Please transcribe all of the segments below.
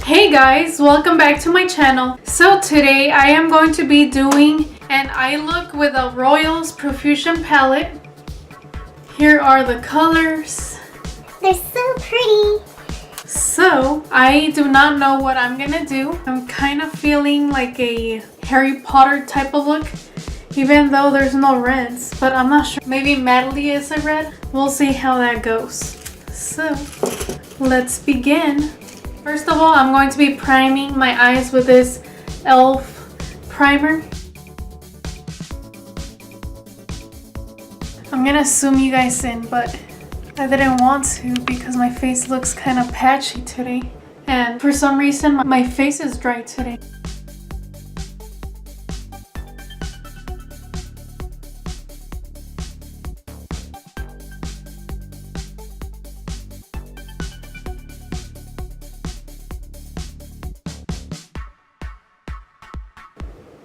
Hey guys, welcome back to my channel. So today I am going to be doing an eye look with a Royals Profusion palette. Here are the colors. They're so pretty. So I do not know what I'm gonna do. I'm kind of feeling like a Harry Potter type of look, even though there's no reds, but I'm not sure. Maybe Madeline is a red. We'll see how that goes. So let's begin. First of all, I'm going to be priming my eyes with this e.l.f. primer. I'm gonna zoom you guys in, but I didn't want to because my face looks kind of patchy today. And for some reason, my face is dry today.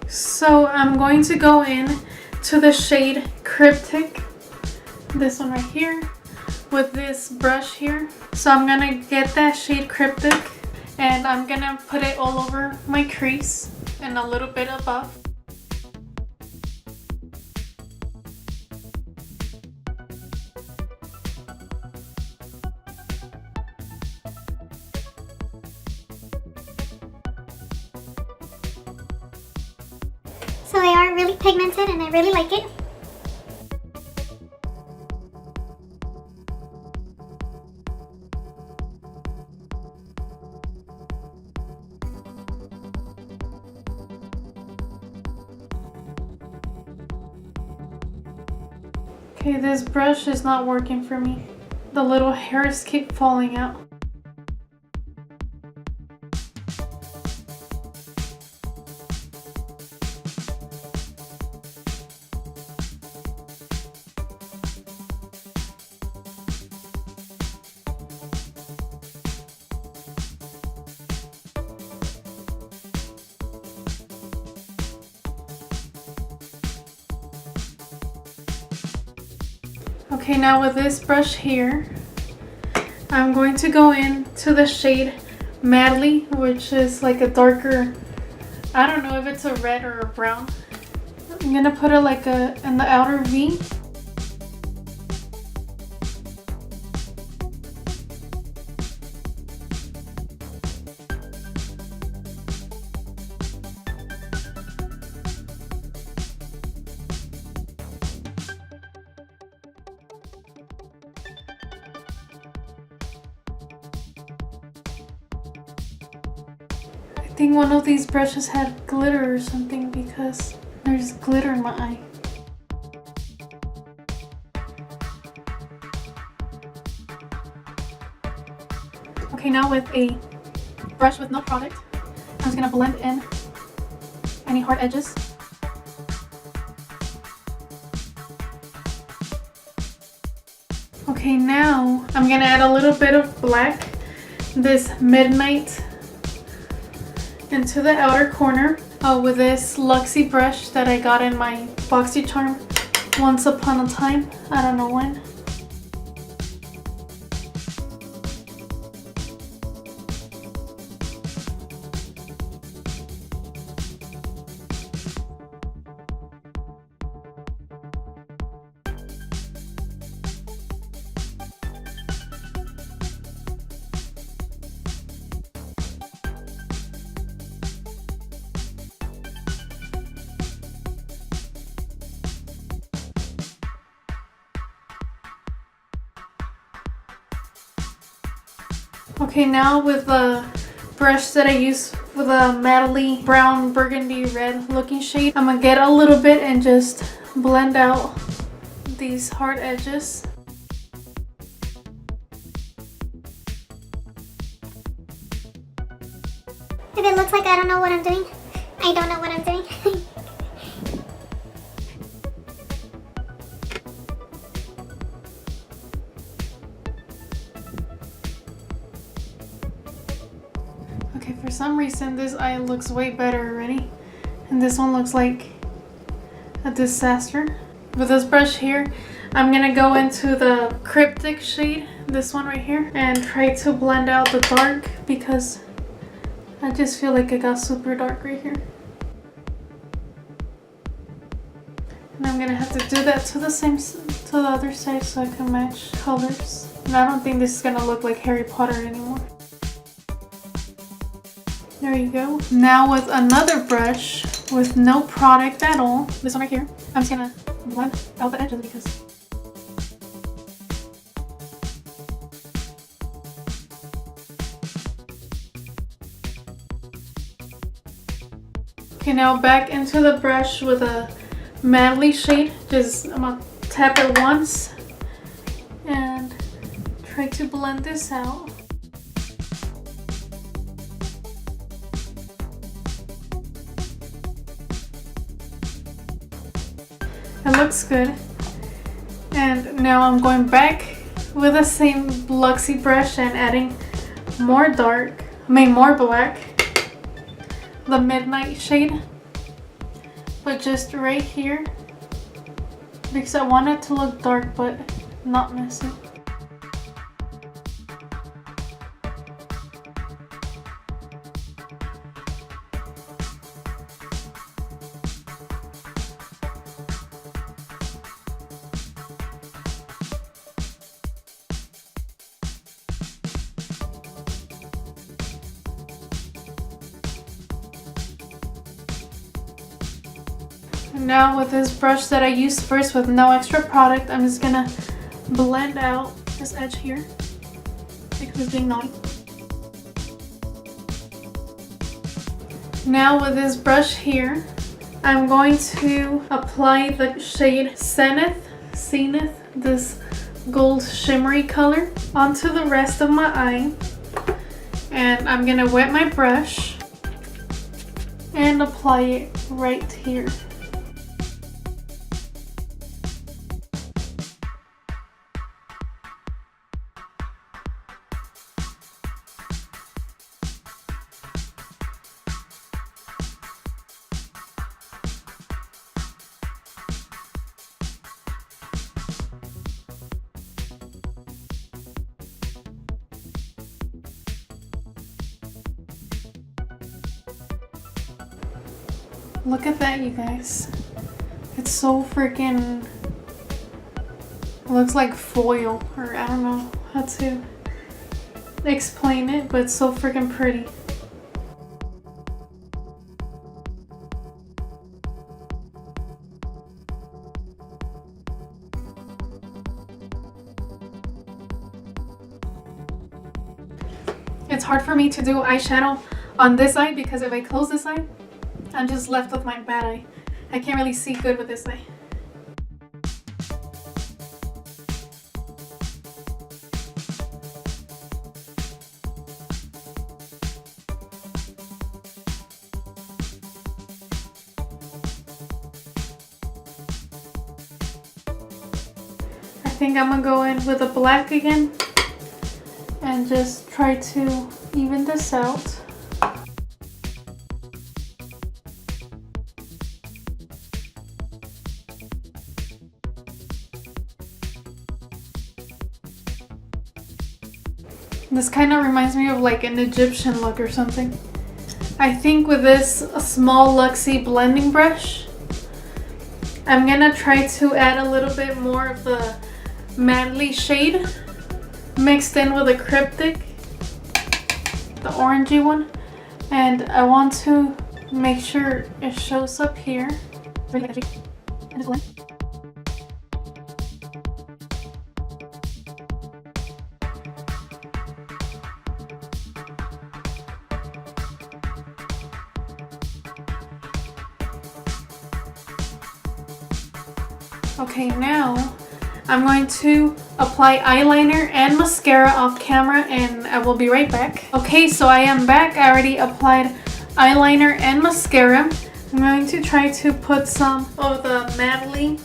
So I'm going to go in to the shade Cryptic, this one right here, with this brush here. So I'm gonna get that shade Cryptic and I'm gonna put it all over my crease and a little bit above. So they are really pigmented and I really like it. Okay, this brush is not working for me. The little hairs keep falling out. Okay, now with this brush here, I'm going to go in to the shade Madly, which is like a darker, I don't know if it's a red or a brown. I'm gonna put it like in the outer V. I think one of these brushes had glitter or something because there's glitter in my eye. Okay, now with a brush with no product, I'm just gonna blend in any hard edges. Okay, now I'm gonna add a little bit of black, this Midnight, into the outer corner with this Luxie brush that I got in my BoxyCharm once upon a time. I don't know when. Okay, now with the brush that I use with a Madeline brown burgundy red looking shade, I'm gonna get a little bit and just blend out these hard edges. If it looks like I don't know what I'm doing, I don't know what I'm doing. Okay, for some reason this eye looks way better already, and this one looks like a disaster. With this brush here, I'm gonna go into the Cryptic shade, this one right here, and try to blend out the dark because I just feel like it got super dark right here. And I'm gonna have to do that to the other side so I can match colors. And I don't think this is gonna look like Harry Potter anymore. There you go. Now with another brush with no product at all, this one right here, I'm just gonna blend out the edges because okay, now back into the brush with a Madly shade. Just I'm gonna tap it once and try to blend this out. It looks good. And now I'm going back with the same Luxie brush and adding more more black. The midnight shade. But just right here. Because I want it to look dark but not messy. Now with this brush that I used first with no extra product, I'm just gonna blend out this edge here because it's being naughty. Now with this brush here, I'm going to apply the shade Zenith, this gold shimmery color, onto the rest of my eye. And I'm gonna wet my brush and apply it right here. Look at that, you guys. It's so freaking... It looks like foil, or I don't know how to explain it, but it's so freaking pretty. It's hard for me to do eyeshadow on this eye because if I close this eye, I'm just left with my bad eye. I can't really see good with this eye. I think I'm gonna go in with a black again and just try to even this out. This kind of reminds me of like an Egyptian look or something. I think with this small Luxie blending brush, I'm gonna try to add a little bit more of the Madly shade mixed in with a cryptic, the orangey one, and I want to make sure it shows up here. Really edgy. And just blend. Okay, now I'm going to apply eyeliner and mascara off camera and I will be right back. Okay, so I am back. I already applied eyeliner and mascara. I'm going to try to put some of the Madly,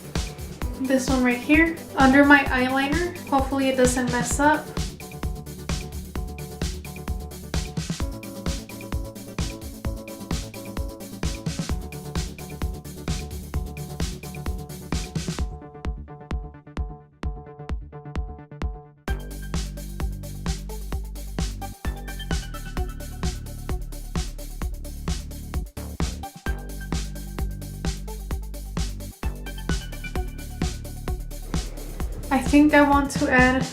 this one right here, under my eyeliner. Hopefully it doesn't mess up. I think I want to add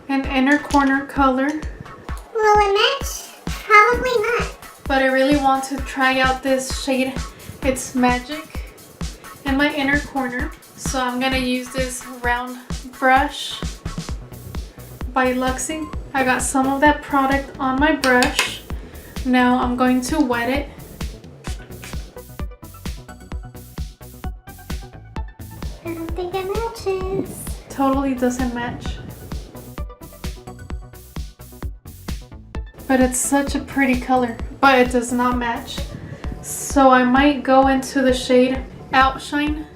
an inner corner color. Will it match? Probably not. But I really want to try out this shade. It's Magic in my inner corner. So I'm gonna use this round brush by Luxie. I got some of that product on my brush. Now I'm going to wet it. I don't think it matches. Totally doesn't match. But it's such a pretty color, but it does not match. So I might go into the shade Outshine,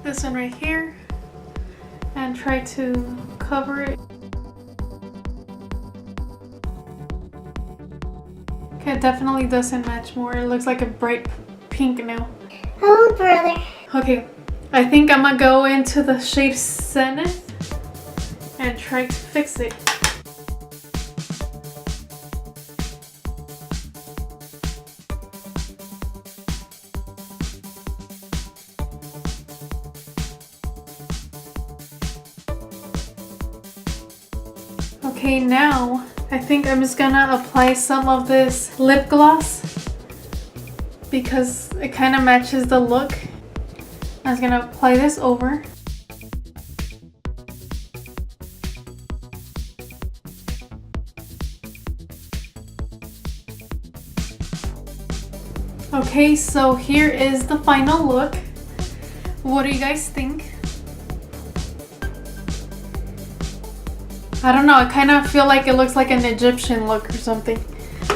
this one right here, and try to cover it. Okay, it definitely doesn't match more. It looks like a bright pink now. Oh, brother. Okay, I think I'm gonna go into the shade Zenith and try to fix it. Okay, now I think I'm just gonna apply some of this lip gloss because it kind of matches the look. I'm just gonna apply this over. Okay, so here is the final look. What do you guys think? I don't know, I kind of feel like it looks like an Egyptian look or something.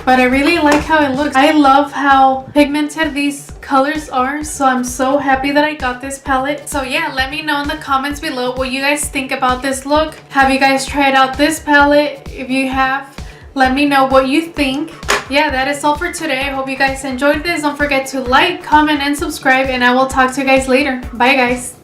But I really like how it looks. I love how pigmented these colors are, so I'm so happy that I got this palette. So yeah, let me know in the comments below what you guys think about this look. Have you guys tried out this palette? If you have, let me know what you think. Yeah, that is all for today. I hope you guys enjoyed this. Don't forget to like, comment, and subscribe, and I will talk to you guys later. Bye guys.